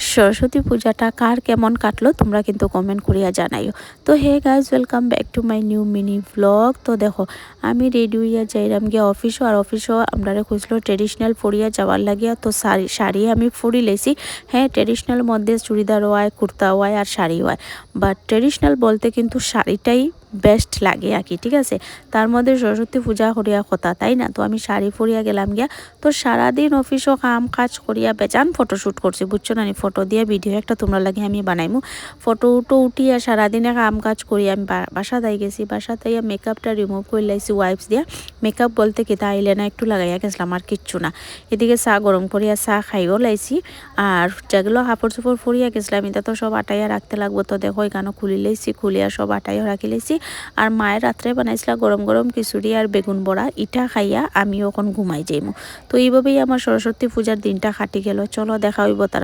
সরস্বতী পূজাটা কার কেমন কাটলো তোমরা কিন্তু কমেন্ট করিয়া জানাইও। তো hey guys, welcome back to my new mini vlog. তো দেখো আমি রেডি হইয়া যাইলাম গিয়া অফিসও, আর অফিসও আমরা খুঁজলো ট্রেডিশনাল ফরিয়া যাওয়ার লাগিয়া। তো শাড়ি আমি ফরি লেছি। হ্যাঁ, ট্রেডিশনাল মধ্যে চুড়িদার হয়, কুর্তা হয় আর শাড়ি হয়, বাট ট্রেডিশনাল বলতে কিন্তু শাড়িটাই বেস্ট লাগে আর কি, ঠিক আছে। তার মধ্যে সরস্বতী পূজা করিয়া কথা, তাই না? তো আমি শাড়ি পরিয়া গেলাম গিয়া। তো সারাদিন অফিসও কাজ করিয়া বেজান ফটোশ্যুট করছি, বুঝছো না? ফটো দিয়ে ভিডিও একটা তোমরা লাগে আমি বানাইমু। ফটো উঠিয়া সারাদিনে কাজ করি আমি বাসা দাই গেছি। বাসা তাইয়া মেকআপটা রিমুভ করে লাইছি ওয়াইপস দিয়া। মেকআপ বলতে কি তাইলে না একটু লাগাইয়া গেছিলাম, আর কিচ্ছু না। এদিকে চা গরম করিয়া চা খাইও লাইছি। আর যেগুলো কাপড় চোপড় ফরিয়া গেছিলাম এটা তো সব আটাইয়া রাখতে লাগবো। তো দেখো এখানে খুলি লাইছি, খুলিয়া সব আটাইয়া রাখি লাইছি। আর মায়ের রাত্রে বানাইছিলা গরম গরম খিচুড়ি আর বেগুন বড়া, ইটা খাইয়া আমিও এখন ঘুমাই যাইমু। তো এইভাবেই আমার সরস্বতী পূজার দিনটা কাটি গেল। চলো দেখা হইব তার